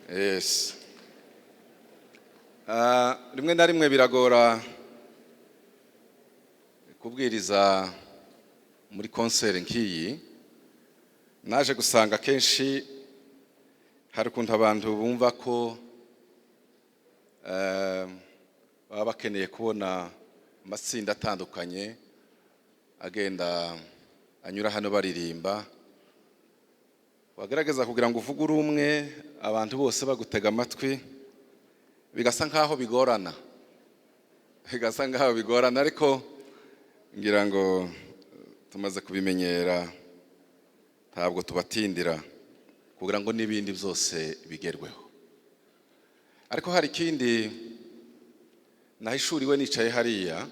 Yes. Rimwe na rimwe biragora kubwiriza muri concert nk'iyi. Naje gusanga kenshi hari ukuntu abantu bumva ko baba bakeneye kubona amatsinda atandukanye agenda anyura hano baririmba. Wagerageza kugira ngo uvuge umwe abantu bose bagutega amatwi bigasa nkaho bigorana ariko ngira ngo tumaze kubimenyera ntabwo tubatindira kugira ngo n'ibindi byose bigerweho. Ariko hari ikindi nahishuriwe nicaye hariya,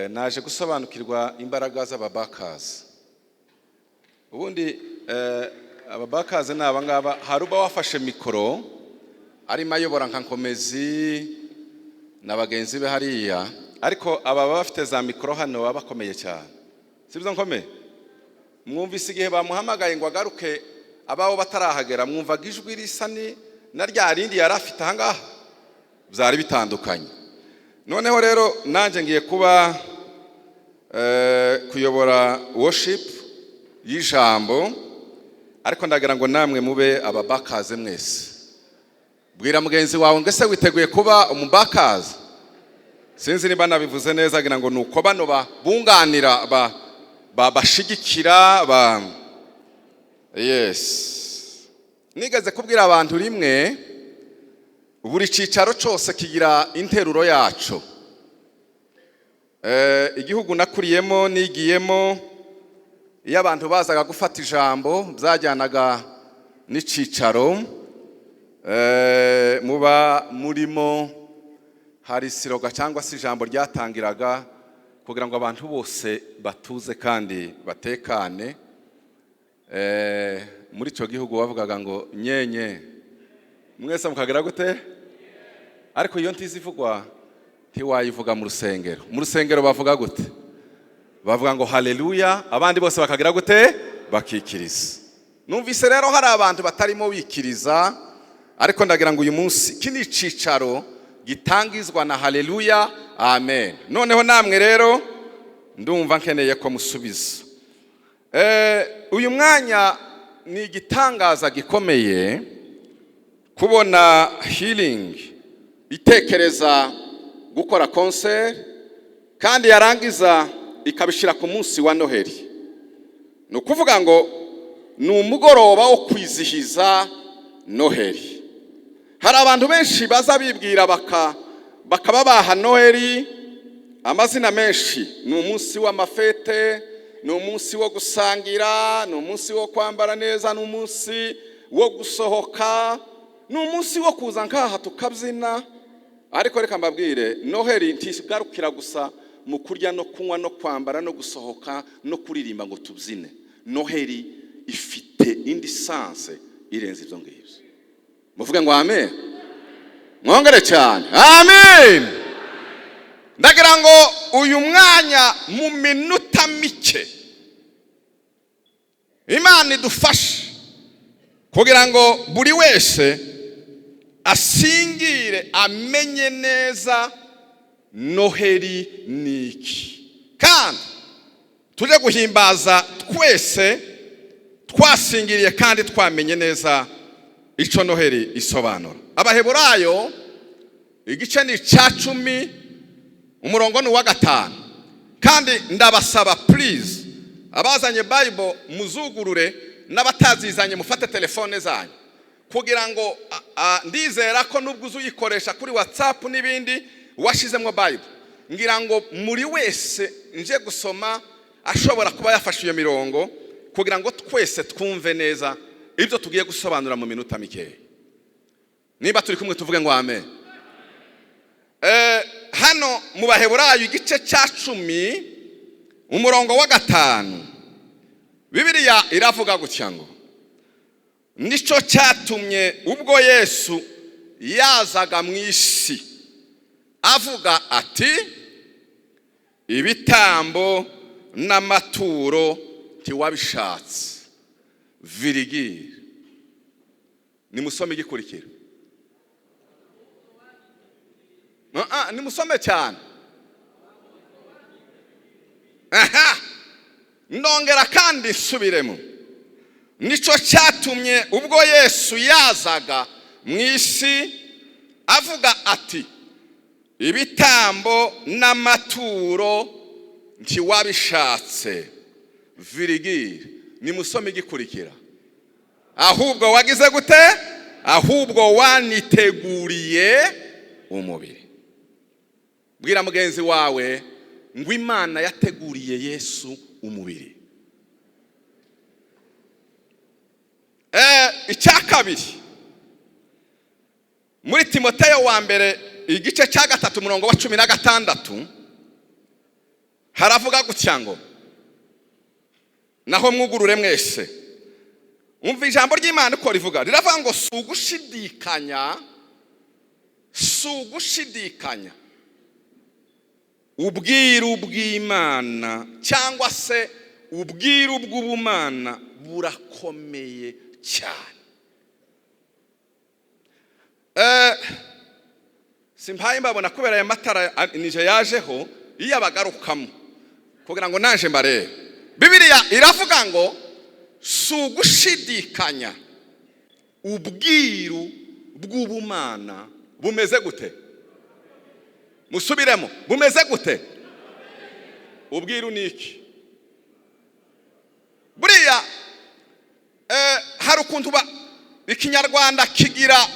naje gusobanukirwa imbaraga z'ababakazi. Ubundi ababakazi ni abangaba, hari uba wafashe mikoro arimo ayobora nka Nkomezi na bagenzi be hariya, ariko aba bafite za mikoro hano baba bakomeye cyane. Sibyo Nkome? Mwumvise igihe bamuhamagaye ngo agaruke abaho batarahagera, mwumvaga ijwi risa na rya rindi yari afite ahangaha, byari bitandukanye. Noneho rero nanjye ngiye kuba kuyobora worship y'ijambo, ariko ndagira ngo namwe mube ababakaze mwese. Bwira mugenzi wawe ngo ese witeguye kuba umubakazi? Sinzi niba nabivuze neza, ngira ngo nuko bano bunganira bashigikira yes. Nigeze kubwira abantu rimwe, buri cicaro cyose kigira interuro yaco. Igihugu nakuriyemo nigiyemo, iyo abantu bazaga gufata ijambo byajyanaga n'icicaro muba murimo, hari siroga cyangwa se ijambo ryatangiraga kugira ngo abantu bose batuze kandi batekane. Muri icyo gihugu bavugaga ngo nyenye mwese mukagira gute, ariko iyo ntizivugwa ntiwayivuga mu rusengero. Mu rusengero bavuga gute? Bavuga ngo haleluya, abandi bose bakagira gute? Bakikiriza. Numvise rero hari abantu batarimo bikiriza, ariko ndagira ngo uyu munsi kini cicaro gitangizwa na haleluya, amen. Noneho namwe rero ndumva nkeneye ko musubiza. Uyu mwanya ni igitangaza gikomeye kubona healing itekereza gukora concert kandi yarangiza ikabishira ku munsi wa Noheli. No kuvuga ngo ni umugoroba wo kwizihiza Noheli. Hari abantu benshi baza bibwira bakaba baha Noheli amazina menshi. Ni umunsi w'amafete, ni umunsi wo gusangira, ni umunsi wo kwambara neza, ni umunsi wo gusohoka, ni umunsi wo kuza nkaha tukabyina. Ariko reka mbabwire, Noheli ntigarukira gusa mu kurya no kunywa no kwambara no gusohoka no kuririmba ngo tubyine. Noheli ifite indi sanse irenze ibyo ngibyo. Muvuge ngo amen. Mwongere cyane amen. Ndagira ngo uyu mwanya mu minota mike Imana idufashe kugira ngo buri wese asingire amenye neza Noheli niki, kandi tuje guhimbaza twese twasingiriye kandi twamenye neza ico Noheli isobanura. Abaheburayo igice ni 10 umurongo ni wa 5. Kandi ndabasaba please abazanye Bible muzugurure, n'abatazizanye mufate telefone zanyu kugira ngo ndizera ko nubwo uzuyikoresha kuri WhatsApp n'ibindi washizemo Bible, ngira ngo muri wese nje gusoma ashobora kuba yafashe iyo mirongo kugira ngo twese twumve neza ibyo tugiye gusobanura mu minota mike. Niba turi kumwe tuvuge ngo amen. Hano mu Baheburayo igice cya 10 umurongo wa 5 Bibiliya iravuga gutya ngo nico cyatumye ubwo Yesu yazaga mu isi avuga ati ibitambo n'amaturo ntiwabishatse virigire nimusome igikurikira. Nimusome cyane. Aha, ndongera kandi nsubiremo. Nico cyatumye ubwo Yesu yazaga mu isi avuga ati, ibitambo n'amaturo ntiwabishatse, virigire, nimusome igikurikira. Ahubwo wagize gute? Ahubwo waniteguriye umubiri. Bwira mugenzi wawe ngo Imana yateguriye Yesu umubiri. Icya kabiri, muri Timoteyo wa mbere igice cya 3:16 haravuga gutya ngo, naho mwugurure mwese. Umva ijambo ry'Imana uko rivuga. Riravuga ngo sugushidikanya ubwiru bw'Imana cyangwa se ubwiru bw'ubumana burakomeye cyane. Simpaye mbabona kubera aya matara nije yajeho iyo abagarukamo kugira ngo nanje mbare. Bibiliya iravuga ngo sugushidikanya ubwiru bw'ubumana bumeze gute? Musubiremo, bumeze gute? Ubwiru niki? Buriya hari ukuntu ikinyarwanda kigira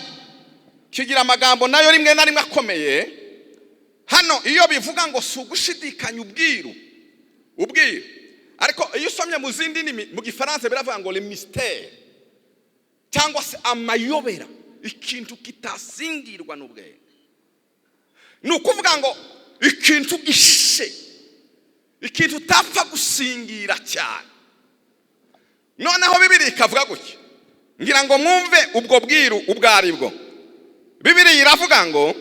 amagambo nayo rimwe na rimwe akomeye. Hano iyo bivuga ngo sugushidikanya ubwiru, ariko iyo usomye mu zindi ndimi mu Gifaransa biravuga ngo le mystère cyangwa se amayobera, ikintu kitasingirwa n'ubwenge. Ni ukuvuga ngo ikintu gishe, ikintu utapfa gusingira cyane. Noneho Bibiliya ikavuga gutya, ngira ngo mwumve ubwo bwiru ubwo aribwo. Bibiliya iravuga ngo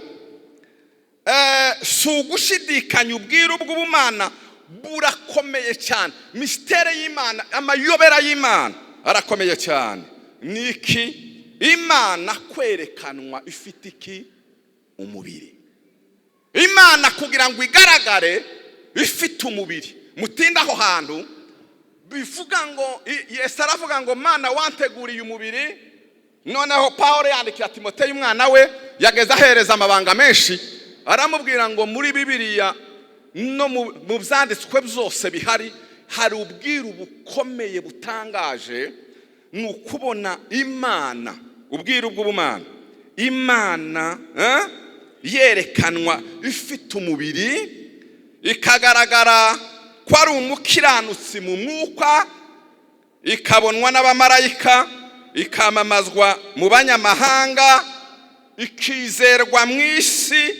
sugushidikanya ubwiru bw'ubumana burakomeye cyane. Mystère y'Imana, amayobera y'Imana arakomeye cyane. Niki? Imana kwerekanwa ifite iki? Umubiri. Imana kugira ngo igaragare ifite umubiri. Mutinda aho hantu bivuga ngo Yesu aravuga ngo Mana wanteguriye umubiri. Noneho Paulo yandikira Timoteyo umwana we yageze ahereza amabanga menshi, aramubwira ngo muri Bibiliya no mu byanditswe byose bihari hari ubwiru bukomeye butangaje. Ni ukubona Imana, ubwiru bw'ubumana, Imana yerekanwa ifite umubiri, ikagaragara ko ari umukiranutsi mu mwuka, ikabonwa n'abamarayika, ikamamazwa mu banyamahanga, ikizerwa mu isi,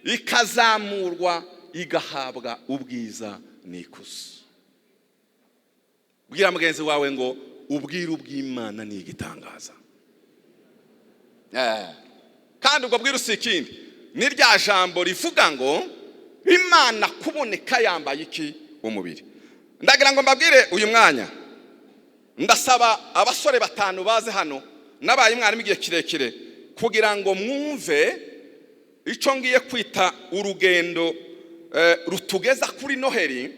ikazamurwa, igahabwa ubwiza n'ikuzo. Bwira mugenzi wawe ngo ubwiru bw'Imana ni igitangaza. Kandi ubwo bwiru si ikindi, ni rya jambo rivuga ngo Imana kuboneka yambaye iki? Umubiri. Ndagira ngo mbabwire uyu mwanya, ndasaba abasore 5 baze hano, nabaye mwarimu igihe kirekire, kugira ngo mwumve icyo ngiye kwita urugendo rutugeza kuri Noheli,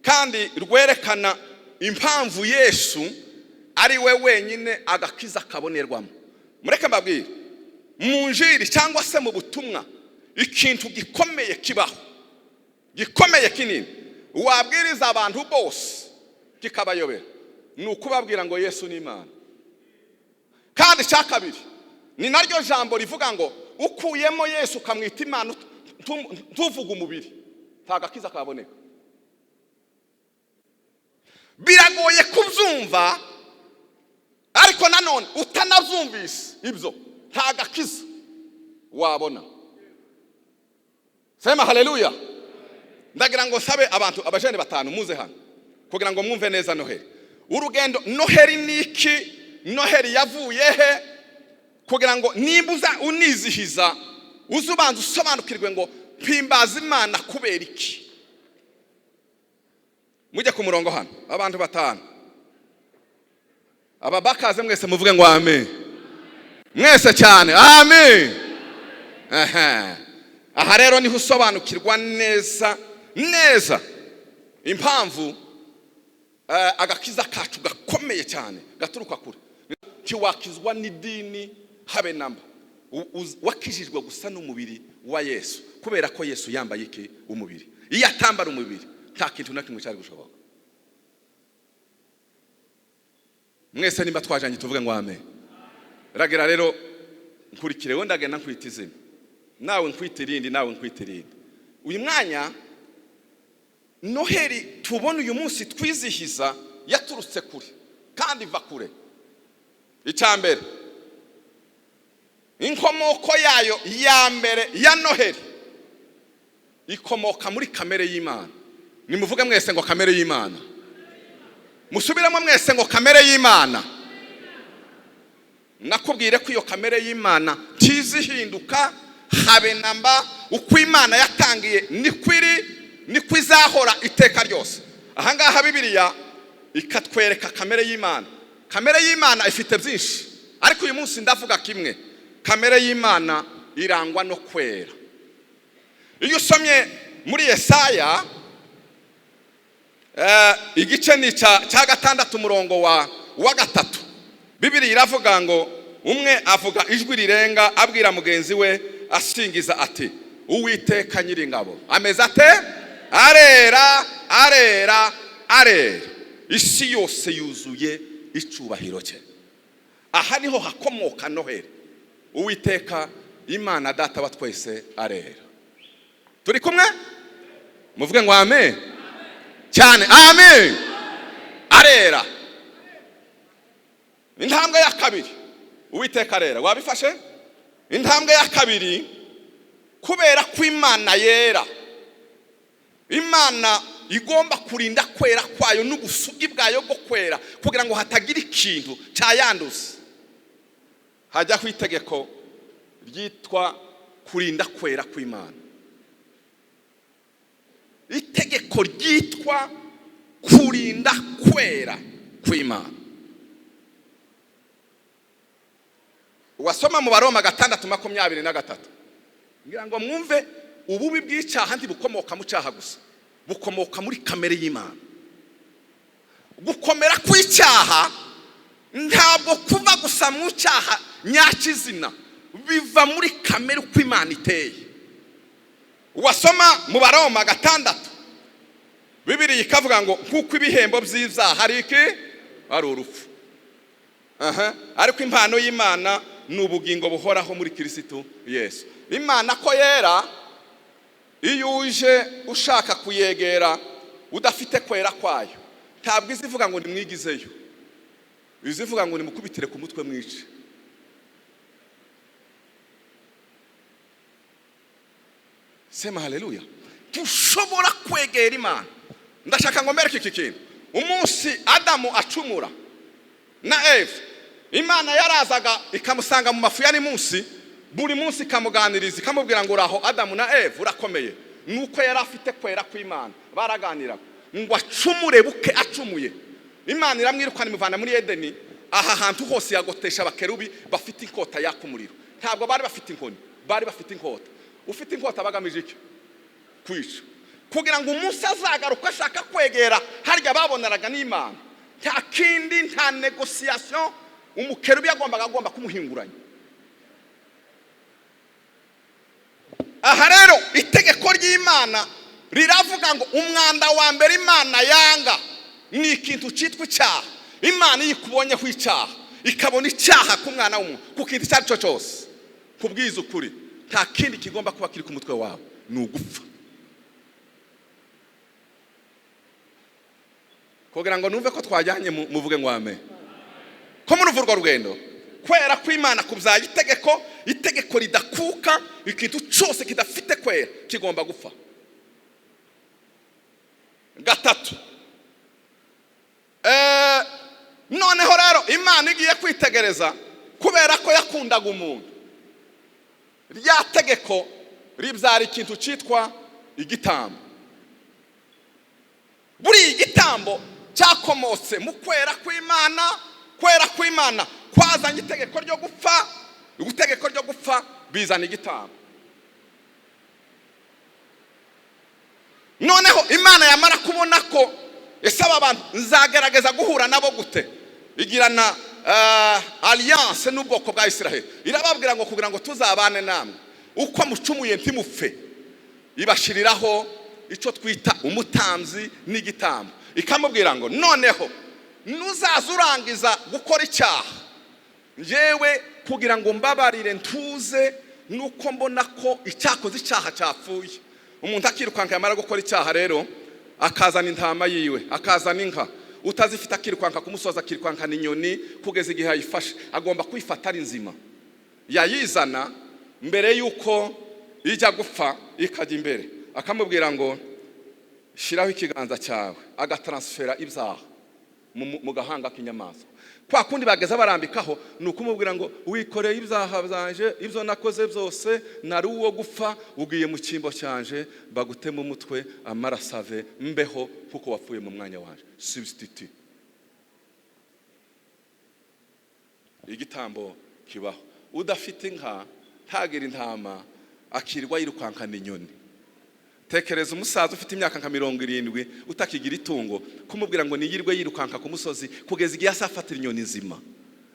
kandi rwerekana impamvu Yesu ari we wenyine agakiza kabonerwamo. Mureke mbabwire, mu njiri cyangwa se mu butumwa, ikintu gikomeye kibaho, gikomeye kinini, wabwiriza abantu bose kikabayobera, ni ukubabwira ngo Yesu ni Imana. Kandi cya kabiri, ni naryo jambo rivuga ngo ukuyemo Yesu ukamwita Imana tuvuga umubiri, nta gakiza kaboneka. Biragoye kubyumva, ariko nanone utanazumvise ibyo nta gakiza wabona. Sema haleluya. Ndagira ngo sabe abantu abajene 5 muze hano kugira ngo mwumve neza Noheli. Urugendo Noheli niki? Noheli yavuye he? Kugira ngo nimbuza unizihiza uzubanza usobanukirwe ngo mpimbaza Imana kubera iki. Mujye ku murongo hano abantu 5. Aba bakaze mwese muvuge ngo amen. mwese cyane amen. Aha rero niho usobanukirwa neza impamvu agakiza kacu gakomeye cyane gaturuka kure. Ntiwakizwa n'idini habe namba, wakijijwe gusa n'umubiri wa Yesu, kubera ko Yesu yambaye iki? Umubiri. Iyo atambara umubiri nta kintu na kimwe cyari gushoboka. Mwese nimba twajanye tuvuge ngo amen. Ragira rero nkurikire, wenda ndagenda nkwita izina, nawe nkwita irindi, nawe nkwita irindi. Uyu mwanya Noheri tubona uyu munsi twizihiza yaturutse kure kandi va kure. Icyambere, inkomoko yayo ya mbere ya Noheri ikomoka muri kamere y'Imana. Nimuvuge mwese ngo kamere y'Imana. Musubiremo mwese ngo kamere y'Imana. Nakubwire ko iyo kamere y'Imana tizihinduka habe namba. Uko Imana yatangiye ni kwizahora iteka ryose. Aha ngaha Bibiliya ikatwereka kamere y'Imana. Kamere y'Imana ifite byinshi, ariko uyu munsi ndavuga kimwe. Kamere y'Imana irangwa no kwera. Iyo usomye muri Yesaya igice ni cya 6 umurongo wa 3, Bibiliya iravuga ngo, umwe avuga ijwi rirenga abwira mugenzi we asingiza ati, Uwiteka Nyiringabo ameze ate? Arera, arera, arera, isi yose yuzuye icubahiro cye. Aha niho hakomoka Noheri. Uwiteka Imana Data wa twese arera. Turi kumwe? Muvuge ngo amen cyane, amen. Arera. Intambwe ya kabiri, Uwiteka arera. Wabifashe? Intambwe ya kabiri, kubera ko Imana yera, Imana igomba kurinda kwera kwayo n'ubusugi bwayo bwo kwera, kugira ngo hatagira ikintu cyayanduza. Hajyaho itegeko ryitwa kurinda kwera kw'Imana. Itegeko ryitwa kurinda kwera kw'Imana. Wasoma mu Baroma 6:23, ngira ngo mwumve ububi bw'icyaha ntibukomoka mu cyaha gusa, bukomoka muri kamere y'Imana. Gukomera kw'icyaha ntabwo kuva gusa mu cyaha nyakizina, biva muri kamere uko Imana iteye. Wasoma mu Baroma 6, Bibiliya ikavuga ngo kuko ibihembo by'ibyaha hari iki? Ari urupfu. Ariko impano y'Imana ni ubugingo buhoraho muri Kristo Yesu. Imana ko yera, iyo uje ushaka kuyegera udafite kwera kwayo, ntabwo izivuga ngo nimwigizeyo, izivuga ngo nimukubitire ku mutwe mwice. Sema haleluya. Tushobora kwegera Imana. Ndashaka ngo mbereke iki kintu. Umunsi Adamu acumura na Eva, Imana yarazaga ikamusanga mu mafu ya ni munsi, buri munsi ikamuganiriza ikamubwira ngo uraho Adamu na Eva, urakomeye. Nuko yari afite kwera kw'Imana, baraganira ngo acumure buke acumuye. Imana iramwirukana imuvana muri Edeni, aha hantu hose yagotesha abakerubi bafite inkota yaka umuriro. Ntabwo bari bafite inkoni, bari bafite inkota. Ufite inkota bagamije iki? Kwica. Kugira ngo umunsi azagaruka ashaka kwegera harya baboneraga n'Imana, nta kindi, nta negotiation umukerubi agomba kumuhinguranya. Aha rero itegeko ry'Imana riravuga ngo umwanda wa mbere Imana yanga ni ikintu cyitwa icyaha. Imana yikubonyeho icyaha, ikabona icyaha ku mwana w'umuntu, ku kintu cyari cyo cyose, kubwiza ukuri nta kindi kigomba kuba kiri ku mutwe wawe, ni ugupfa. Kugira ngo numve ko twajyanye muvuge ngo amen. Ko muri urwo rugendo kwera kw'Imana kubyaye itegeko ridakuka, ikintu cyose kidafite kwera kigomba gupfa. Gatatu, noneho rero Imana igiye kwitegereza, kubera ko yakundaga umuntu, rya tegeko ribyara ikintu cyitwa igitambo. Buri igitambo cyakomotse mu kwera kw'Imana kwazanye itegeko ryo gupfa, itegeko ryo gupfa bizana igitambo. Noneho Imana yamara kubona ko esaba abantu nzagerageza guhura nabo gute, igirana alliance n'ubwoko bwa Israel. Irababwira ngo kugira ngo tuzabane namwe uko mucumuye ntimupfe, ibashiriraho ico twita umutamzi n'igitambo. Ikamubwira ngo noneho nuzazurangiza gukora icyaha, njewe kugira ngo mbabarire ntuze nuko mbona ko icyakoze icyaha cyapfuye. Umuntu akirukanka yamara gukora icyaha rero akazana intama yiwe, akazana inka, utazifite akirukanka kumusoza, akirukanka n'inyoni kugeza igihe ayifashe. Agomba kwifata ari nzima, yayizana mbere yuko ijya gupfa ikajya imbere, akamubwira ngo shiraho ikiganza cyawe, agatransfera ibyaha mu gahanga k'inyamaswa. Kwa kundi bageza barambikaho nukumubwira ngo wikoreye ibyaha byanje, ibyo nakoze byose, nari uwo gupfa, ugiye mu cyimbo cyanje, bagutema umutwe, amarasave mbeho kuko wapfuye mu mwanya wanje. Substitute. Igitambo kibaho. Udafite inka ntagira intama, akirwa yirukankana inyoni. Tekereza umusaza ufite imyaka nka 70 utakigira itungo, kumubwira ngo niyirwe yirukanka ku musozi kugeza igihe asafatira inyoni nzima.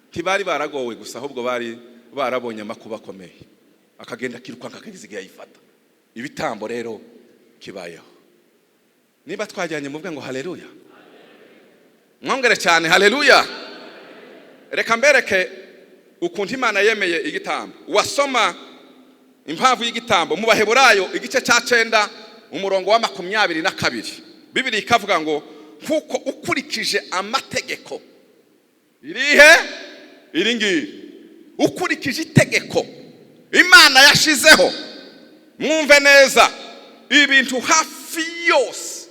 Ntibari baragowe gusa, ahubwo bari barabonye amakuba akomeye, akagenda kirukanka kugeza igihe ayifata. Ibitambo rero kibayeho. Niba twajyanye muvuga ngo haleluya, mwongere cyane haleluya. Reka mbereke ukuntu Imana yemeye igitambo. Wasoma impamvu y'igitambo mu Baheburayo igice cya 9 umurongo wa 22. Bibiri ikavuga ngo kuko ukurikije amategeko iringiri, ukurikije itegeko Imana yashizeho, mwumve neza, ibintu hafi yose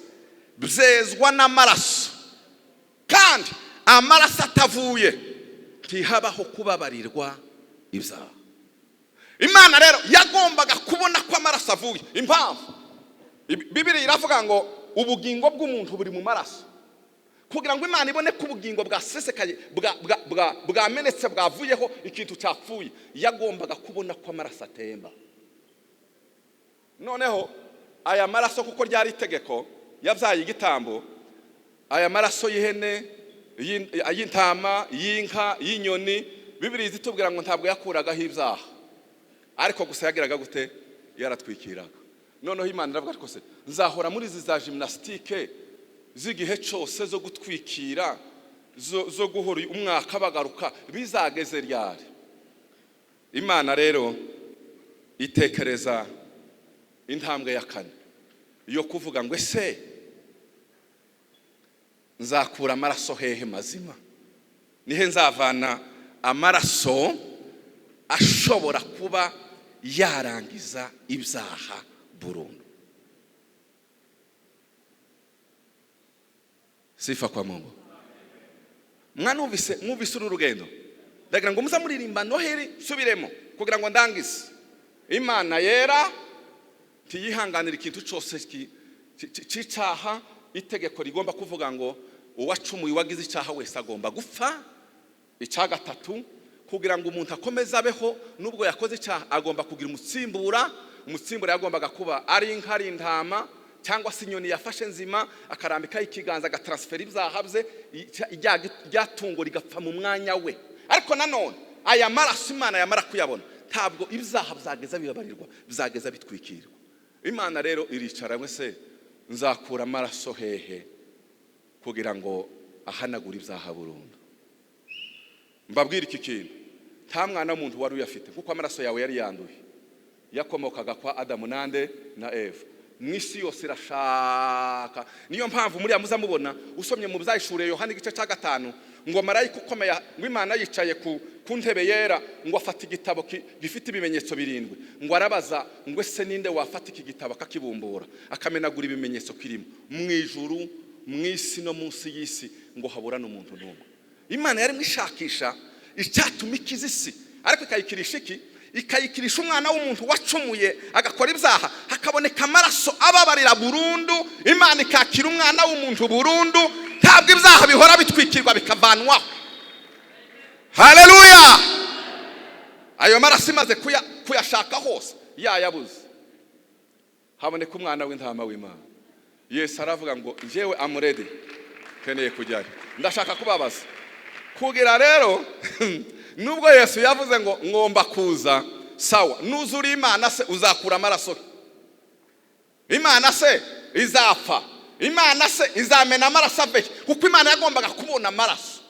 byezwa n'amaraso, kandi amaraso atavuye ntihabaho kubabarirwa ibyaha. Imana rero yagombaga kubona ko amaraso avuye. Impamvu Bibiri iravuga ngo ubugingo bw'umuntu buri mu maraso. Kugira ngo Imana ibone ko ubugingo bwasesekaye bwamenetse bwavuyeho ikintu cyapfuye, yagombaga kubona ko amaraso atemba. Noneho aya maraso kuko ryari itegeko yabyaye igitambo, aya maraso y'ihene, y'intama, y'inka, y'inyoni, Bibiri zitubwira ngo ntabwo yakuragaho ibyaha, ariko gusa yagiraga gute, yaratwikiraga. Noneho Imana iravuga ko se nzahora muri za gymnastique z'igihe cyose zo gutwikira, zo guhora umwaka bagaruka, bizageze ryari? Imana rero itekereza intambwe ya 4 yo kuvuga ngo ese nzakura amaraso hehe mazima, nihe nzavana amaraso ashobora kuba yarangiza ibyaha burundu. Sifa kwa Mungu. Mwumvise uru rugendo, ndagira ngo muza muririmba Noheli subiremo kugira ngo ndangize. Imana yera tiyihanganira ikintu cyose cy'icyaha. Itegeko rigomba kuvuga ngo uwacumuye wagize icyaha wese agomba gupfa. Icya 3, kugira ngo umuntu akomeze abeho nubwo yakoze icyaha, agomba kugira umutsimbura. Umutsimbura yagombaga kuba ari inka, ari intama, cyangwa se inyoni yafashe nzima, akarambika ikiganza, agatransfera ibyaha bye, ryatungo rigapfa mu mwanya we. Ariko nanone aya maraso Imana yamara kuyabona, ntabwo ibyaha byageza bibabarirwa, bizageza bitwikirwa. Imana rero iricara ngo se nzakura amaraso hehe kugira ngo ahanagure ibyaha burundu. Mbabwira iki kintu, nta mwana w'umuntu wari uyafite, kuko amaraso yawe yari yanduye, yakomokaga kwa Adamu na Eva. Mwisi yose irashaka. Niyo mpamvu muri amuza mubona usomye mu Byahishuriwe Yohana igice cya 5 ngo marayika ukomeye w'Imana yicaye ku ntebe yera, ngo afata igitabo gifite ibimenyetso 7, ngo arabaza ngo ese ninde wafata iki gitabo akakibumbura akamenagura ibimenyetso kirimo mu ijuru, mu isi no munsi y'isi, ngo habura n'umuntu n'umwe. Imana yari mwishakisha icyatuma ikizisi, ariko ikayikirisha iki? Ikayikirisha umwana w'umuntu wacumuye agakora ibyaha, hakaboneka amaraso ababarira burundu. Imana ikakira umwana w'umuntu burundu, ntabwo ibyaha bihora bitwikirwa bikavanwaho. Haleluya! ayo maraso imaze kuyashaka hose yayabuze, haboneka umwana w'intama w'Imana. Yesu aravuga ngo njyewe amuredi, keneye kujyayo, ndashaka kubabaza kugira rero nubwo Yesu yavuze ngo ngomba kuza, sawa, nuzura Imana se uzakura amaraso? Imana se izapfa? Imana se izamena amaraso abe? Kuko Imana yagombaga kubona amaraso.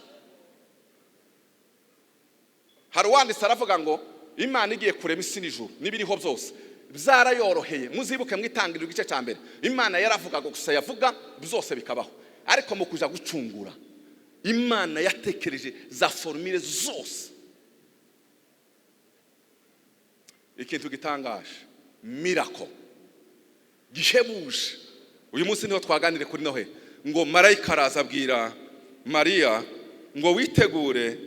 Hari uwanditse aravuga ngo Imana igiye kurema isi n'ijuru n'ibiriho byose byarayoroheye. Muzibuke mwitangirira igice cya mbere, Imana yaravugaga gusa, yavuga byose bikabaho. Ariko mu kuja gucungura, Imana yatekereje za formule zose. Ikintu gitangaje, miracle gihebuje. Uyu munsi niho twaganire kuri Noheli, ngo marayika araza abwira Mariya ngo witegure,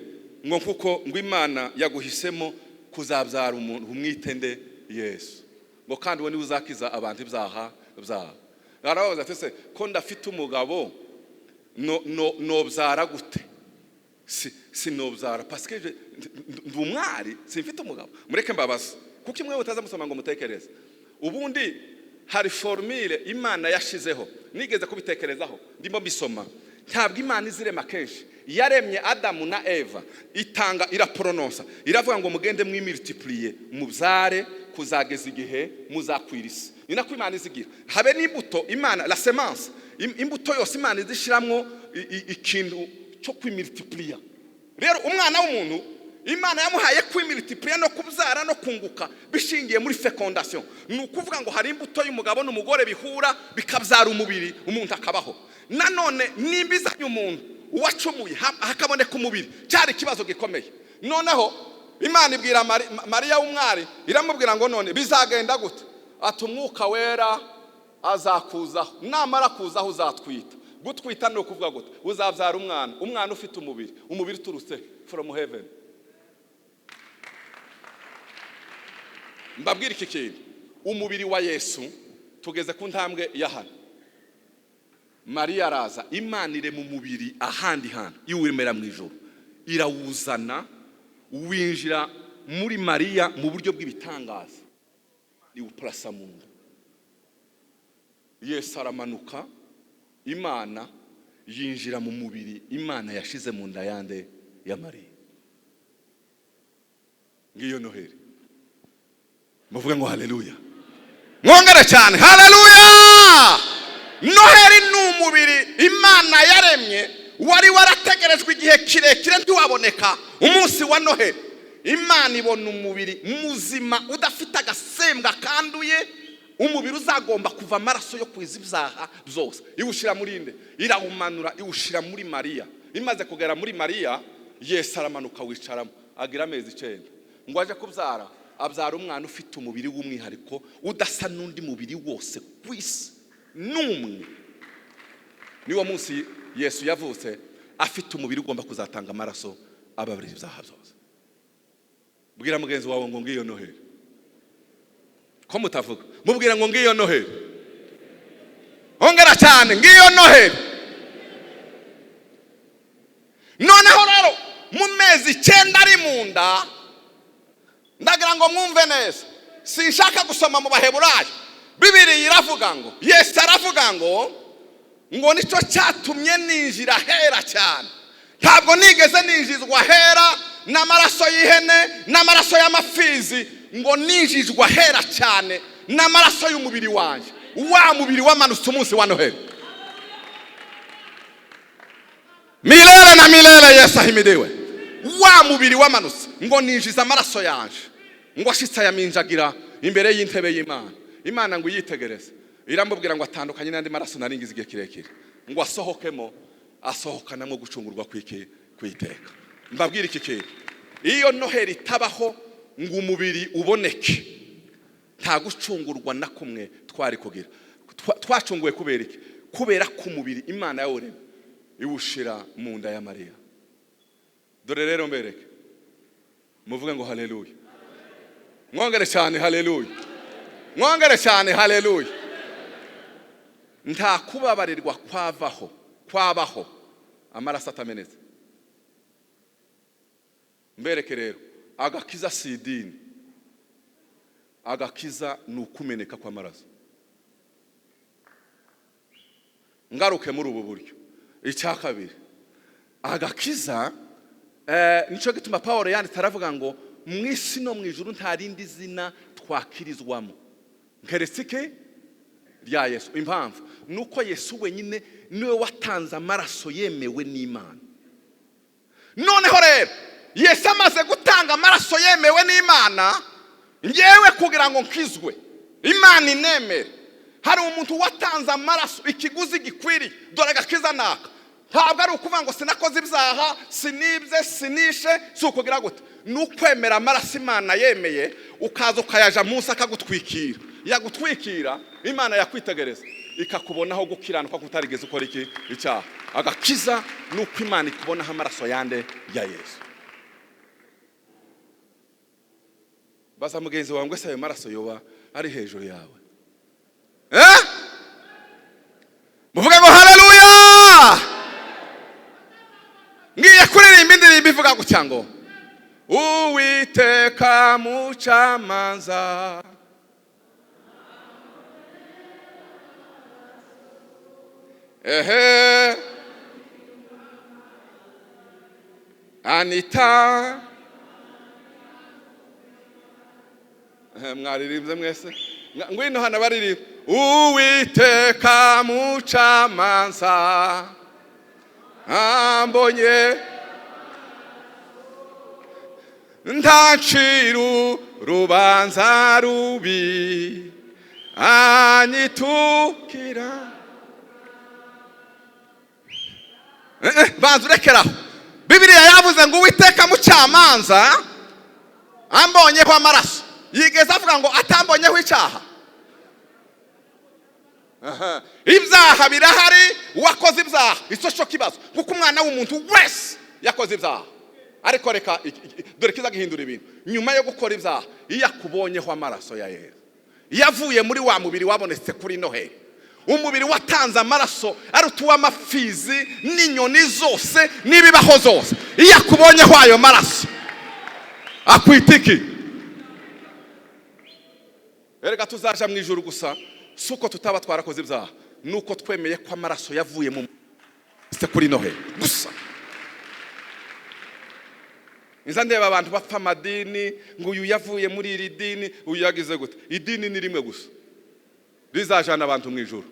ngo kuko ngo Imana yaguhisemo kuzabyara umuntu umwitende Yesu, ngo kandi we ni uzakiza abantu ibyaha byabo. Arababaza ati se ko ndafite umugabo no byara gute? Si no byara parce que ndi umwari, simfite umugabo. Mureke mbabaza kuko imwe utaza musoma ngo mutekereze. Ubundi hari formule Imana yashizeho, nigeze kubitekerezaho ndimo bisoma. Ntabwo Imana izirema kenshi, yaremye Adamu na Eva, itanga iraprononsa, iravuga ngo mugende mwimultiplier, mubyare kuzageza igihe muzakwirisa. Ni nako Imana izigira. Habe n'imbuto Imana, la semence, imbuto yose Imana izishiramwo ikintu cyo kwimultiplier. Rero umwana w'umuntu Imana yamuhaye kwimultiplier no kubyara no kunguka bishingiye muri fecondation. Ni ukuvuga ngo hari imbuto y'umugabo n'umugore bihura bikabyara umubiri, umuntu akabaho. Nanone nimbizanye umuntu uwacumuye hakaboneka umubiri, cyari ikibazo gikomeye. Noneho Imana ibwira Mariya w'umwari, iramubwira ngo none bizagenda gute? Ati umwuka wera azakuzaho, namara kuzaho uzatwita. Gutwita no kuvuga gute? Uzabyara umwana ufite umubiri uturutse from heaven. Mbabwira iki kintu, umubiri wa Yesu tugeze ku ntambwe ya hano. Mariya araza, Imana ire mu mubiri ahandi hantu iwemera mu ijuru, irawuzana winjira muri Mariya mu buryo bw'ibitangaza, iwuplasa mu nda. Yesu aramanuka, Imana yinjira mu mubiri Imana yashize mu nda yande ya Mariya. Ngiyo Noheli. Muvuge ngo haleluya. Mwongere cyane haleluya. Noheli ni umubiri Imana yaremye wari warategerejwe igihe kirekire ntiwaboneka. Umunsi wa Noheli Imana ibona umubiri muzima udafite agasembwa kanduye, umubiri uzagomba kuva amaraso yo kwiza ibyaha byose. Iwushira muri inde, irawumanura iwushira muri Mariya. Imaze kugera muri Mariya, Yesu aramanuka wicaramo, agira amezi 9 ngo aje kubyara. Abyara umwana ufite umubiri w'umwihariko udasa n'undi mubiri wose kwisi numwe. Niwo munsi Yesu yavutse afite umubiri ugomba kuzatanga amaraso ababarira ibyaha byose. Bwira mugenzi wawe ngo ngiyo Noheli. Ko mutavuga, mubwira ngo ngiyo Noheli. Ongera cyane, ngiyo Noheli. Noneho rero mu mezi 9 ari mu nda, ndagira ngo mwumve neza, sinshaka gusoma mu Baheburayo. Bibiliya iravuga ngo, Yesu aravuga ngo nicyo cyatumye ninjira hera cyane. Ntabwo nigeze ninjizwa hera n'amaraso y'ihene n'amaraso y'amafizi, ngo ninjizwa hera cyane n'amaraso y'umubiri wanjye, wa mubiri wamanutse umunsi wa Noheli. Milele na milele Yesu ahimidiwe. Wa mubiri wamanutse ngo ninjiza amaraso yanje, ngo ashitsa yaminjagira imbere y'intebe y'Imana. Imana ngo yitegereze, iramubwira ngo atandukanye n'andi maraso naringize igihe kirekire, ngo asohokemo, asohokanamo gucungurwa kwiteka. Mbabwira iki kintu, iyo Noheli tabaho ngo umubiri uboneke, nta gucungurwa na kumwe twari kugira. Twacunguwe kubera iki? Kubera ko umubiri Imana yawuremye iwushira mu nda ya Mariya. Dore rero mbereke, muvuge ngo haleluya. Mwongere cyane haleluya. Mwongere cyane haleluya. Nta kubabarirwa kwabaho amaraso atamenetse. Mbereke rero, agakiza si idini, agakiza ni ukumeneka kw'amaraso. Ngaruke muri ubu buryo. Icya kabiri, agakiza nico gituma Pawulo yanditse aravuga ngo mu isi no mu ijuru nta rindi zina twakirizwamo keretse iki rya Yesu. Impamvu nuko Yesu wenyine niwe watanze amaraso yemewe n'Imana. Noneho rero Yesu amaze gutanga amaraso yemewe n'Imana, ngewe kugira ngo nkizwe Imana inemere, hari umuntu watanze amaraso ikiguzi gikwiriye. Dore agakiza naka ntabwo ari ukuvuga ngo sinakoze ibyaha, sinibye, sinishe, si ukugira gute. Ni ukwemera amaraso Imana yemeye, ukaza ukayaja munsi akagutwikira. Yagutwikira Imana yakwitegereza ikakubonaho gukiranuka kutarigeze ukora iki icyaha. Agakiza ni uko Imana ikubonaho amaraso yande ya Yesu. Baza mugenzi wawe ngo se ayo maraso yoba ari hejuru yawe? Muvuge ngo haleluya. Ngiye kuririmba indirimbo ivuga gutya ngo Uwiteka mucamanza Anita mwaririmbye mwese ngwino hano baririmba Uwiteka mucamanza ambonye ntaciru rubanza rubi anyitukira. Banza urekeraho. Bibiliya yavuze ngo Uwiteka mucamanza ambonyeho amaraso. Yigeze avuga ngo atambonyeho icyaha? Ibyaha birahari, wakoze ibyaha, icyo cyo kibazo kuko umwana w'umuntu wese yakoze ibyaha. Ariko reka dore kiza gihindura ibintu. Nyuma yo gukora ibyaha, iyo akubonyeho amaraso ya Yesu, yavuye muri wa mubiri wabonetse kuri Noheli, umubiri watanze amaraso arutuwa amafizi n'inyoni zose n'ibibaho zose. Iyo akubonyeho ayo maraso akwitiki. Erega tuzaja mu ijuru gusa suko tutaba twarakoze ibyaha, nuko twemeye ko amaraso yavuye mu kuri Noheli gusa. Inza ndeba abantu bapfa amadini ngo uyu yavuye muri iri dini, uyu yagize gute. Idini ni rimwe gusa rizajana abantu mu ijuru,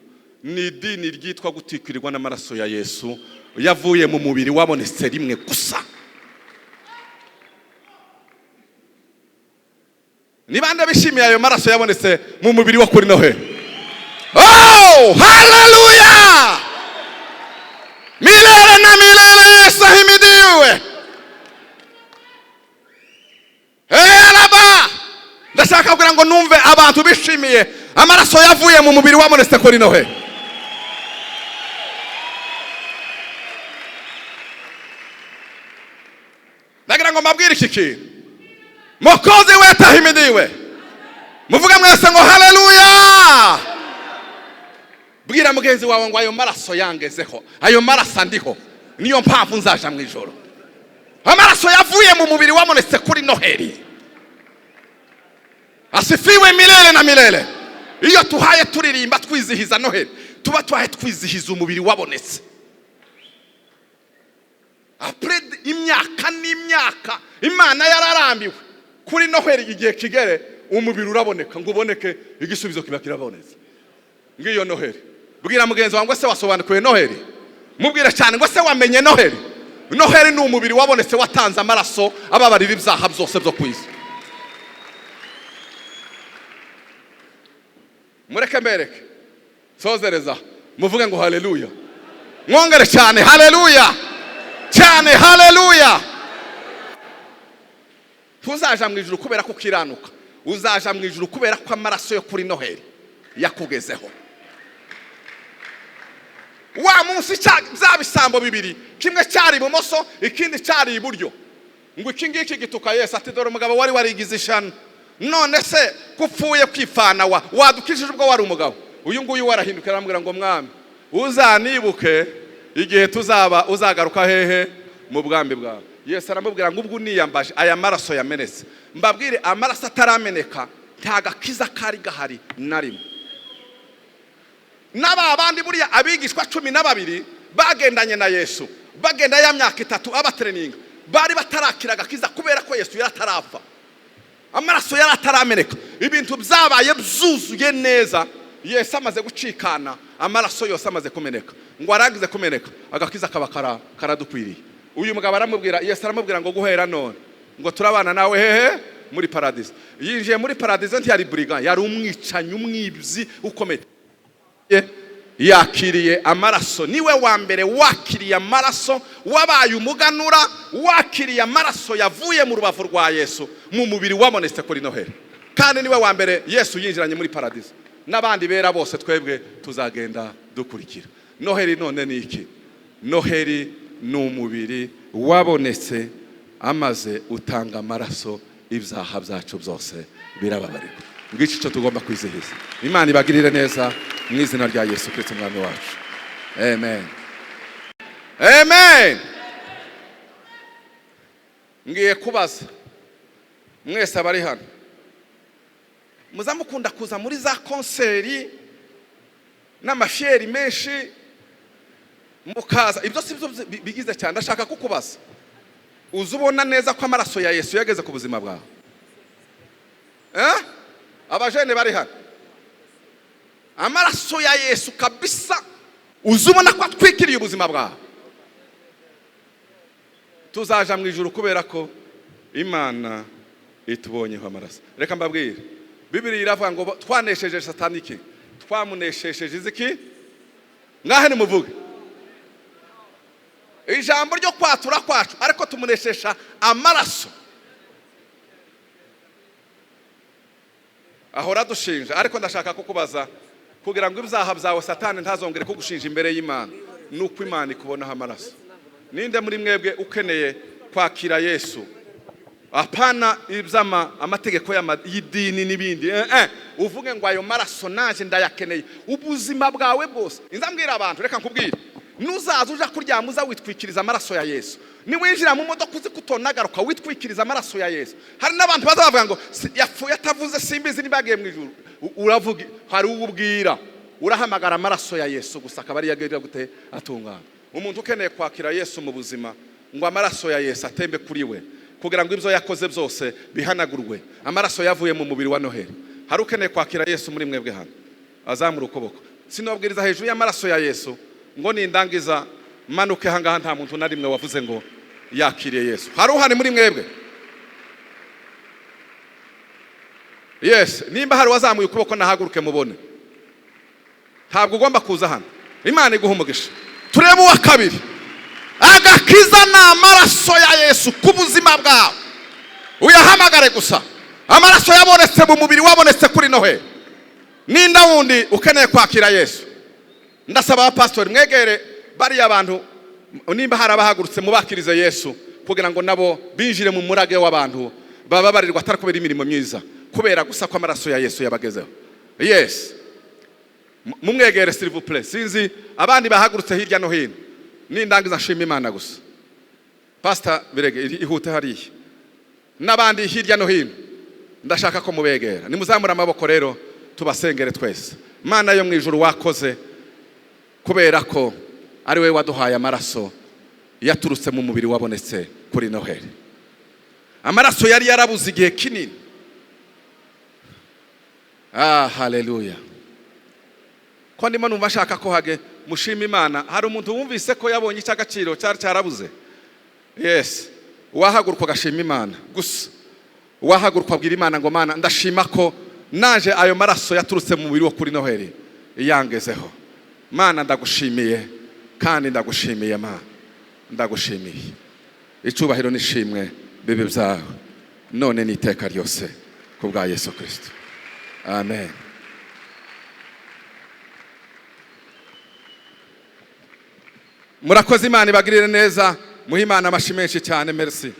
ni idini ryitwa gutikirirwa n'amaraso ya Yesu yavuye mu mubiri wabonetse rimwe gusa. Ni bande bishimiye ayo maraso yabonetse mu mubiri wo kuri Noheli? Oh, haleluya! Milele na milele Yesu ahimidiwe. Alaba! Ndashaka kugira ngo numve abantu bishimiye amaraso yavuye mu mubiri wabonetse kuri Noheli. Ndagira ngo mbabwire iki kintu. Mukozi wetu ahimidiwe. Muvuga mwese ngo haleluya. Bwira mugenzi wawe ngo ayo maraso yangezeho, ayo maraso andiho, niyo mpamvu nzaja mu ijoro. Amaraso yavuye mu mubiri wabonetse kuri Noheli. Asifiwe milele na milele. Iyo tuhaye turirimba twizihiza Noheli, tuba tuhaye twizihiza umubiri wabonetse. Après imyaka n'imyaka Imana yararambiwe, kuri Noheli igihe kigere umubiri uraboneka, ngo uboneke igisubizo kiba kirabonetse. Ngiyo Noheli. Bwira mugenzi wangu se wasobanukiwe Noheli. Mubwira cyane ngo se wamenye Noheli. Noheli ni umubiri wabonetse watanze amaraso ababarira ibyaha byose byo kwisi. Mureke mbereke. Sozereza. Muvuge ngo haleluya. Mwongere cyane haleluya. Cyane haleluya. Tuzaja mu ijuru kubera ko kiranuka. Uzaja mu ijuru kubera ko amaraso yo kuri Noheli yakugezeho. Wa munsi zabisambo bibiri, kimwe cyari ibumoso ikindi cyari iburyo. Ngo iki ngiki gituka Yesu ati dore umugabo wari warigize ishano, none se kupfuye kwifana wadukishije ubwo wari umugabo. Uyu nguyu warahinduka aramubwira ngo mwami uzanibuke igihe uzagaruka hehe mu bwambi bwawe. Yesu aramubwira ngo ubwo uniyambaje aya maraso yamenetse, mbabwire amaraso atarameneka nta gakiza kari gahari na rimwe. N'aba bandi buriya abigishwa 12 bagendanye na Yesu, bagenda ya myaka 3 abatreninga, bari batarakira gakiza kubera ko Yesu yaratarapfa, amaraso yaratarameneka, ibintu byabaye byuzuye neza. Yesu amaze gucikana, amaraso yose amaze kumeneka, ngo arangize kumeneka, agakiza kaba karadukwiriye. Uyu mugabo aramubwira, Yesu aramubwira ngo guhera none ngo turabana nawe hehe muri paradizo. Yinjiye muri paradizo ntiyari brigand, yari umwicanyi, umwibyi ukomeye. Yakiriye amaraso, niwe wa mbere wakiriye amaraso, wabaye umuganura, wakiriye amaraso yavuye mu rubavu rwa Yesu mu mubiri wabonetse kuri Noheli, kandi niwe wa mbere Yesu yinjiranye muri paradizo. N'abandi bera bose twebwe tuzagenda dukurikira. Noheli none ni iki? Noheli ni umubiri wabonetse amaze utanga amaraso, ibyaha byacu byose birababarirwa. Ngiki cyo tugomba kwizihiza. Imana ibagirire neza mu izina rya Yesu Kristo umwami wacu. Amen. Amen. Ngiye kubaza mwese abari hano, muzamukunda kuza muri za konseri n'amafyeri menshi mukaza, ibyo si byo bigize cyane. Ndashaka kukubaza, uzubona neza ko amaraso ya Yesu yageze ku buzima bwawe? Abajene bari hano, amaraso ya Yesu kabisa uzubona ko atwikiriye ubuzima bwawe? Tuzaja mu ijuru kubera ko Imana itubonyeho amaraso. Reka mbabwire, Bibiliya iravuga ngo twanesheje Satani iki? Twamunesheje iziki? Ngahe ni muvuge ijambo ryo kwatura kwacu, ariko tumunesheje amaraso. Ahora dushinja, ariko ndashaka kukubaza, kugira ngo ibyaha byawe Satani ntazongere kugushinja imbere y'Imana, nuko Imana ikubonaho amaraso. Ninde muri mwebwe ukeneye kwakira Yesu? Apana ibyama amategeko y'idini n'ibindi, uvuge ngo ayo maraso naje ndayakeneye ubuzima bwawe bwose. Inzambwira abantu, reka nkubwire, nuzaza uja kuryama uza witwikiriza amaraso ya Yesu. Niwinjira mu modoka uzi kutonagaruka witwikiriza amaraso ya Yesu. Hari n'abantu bazavuga ngo yapfuye atavuze simbizi nibagiye mu ijuru. Uravuga, hari ububwira, urahamagara amaraso ya Yesu gusa akaba ari yagerera gute atungana. Umuntu ukeneye kwakira Yesu mu buzima, ngo amaraso ya Yesu atembe kuri we, kugira ngo ibyo yakoze byose bihanagurwe, amaraso yavuye mu mubiri wa Noheli. Hari ukeneye kwakira Yesu muri mwebwe hano? Azamura ukuboko. Sinobwiriza hejuru y'amaraso ya Yesu ngo nindangiza manuke hangaha nta muntu na rimwe wavuze ngo yakiriye Yesu. Hari uhari muri mwebwe? Yes, nimba hari wazamuye ukuboko nahaguruke mubone. Ntabwo ugomba kuza hano. Imana iguha umugisha. Turebe uwa kabiri. Agakiza na amaraso ya Yesu ku buzima bwawe. Uyahamagare gusa. Amaraso yabonetse mu mubiri wabonetse kuri Noheli. Ninda wundi ukeneye kwakira Yesu? Ndasaba pastor mwegere bari abantu, nimba hari abahagurutse mubakirize Yesu, kugira ngo nabo binjire mu murage w'abantu bababarirwa atari kubera imirimo myiza, kubera gusa ko amaraso ya Yesu yabagezeho. Yes, mumwegere s'il vous plaît. Sinzi abandi bahagurutse hirya no hino, nindangiza nshima Imana gusa. Pastor Birege ihute hariya, n'abandi hirya no hino ndashaka ko mubegera. Nimuzamura amaboko rero tubasengere twese. Mana yo mu ijuru, wakoze kubera ko ari we waduhaye amaraso yaturutse mu mubiri wabonetse kuri Noheli. Amaraso yari yarabuze igihe kinini. Haleluya. Ko ndimo numva shaka ko hage mushima Imana. Hari umuntu wumvise ko yabonye icyagaciro cyari cyarabuze? Yes, wahaguruka gashima Imana gusa. Wahaguruka abwira Imana ngo Mana ndashima ko naje ayo maraso yaturutse mu mubiri wo kuri Noheli yangezeho. Mana ndagushimiye, kandi ndagushimiye Mana, ndagushimiye. Icubahiro nishimwe bibe byawe none n'iteka ryose kubwa Yesu Kristo. Amen. Murakoze, Imana ibagirire neza, muhe Imana amashi menshi cyane. Merci.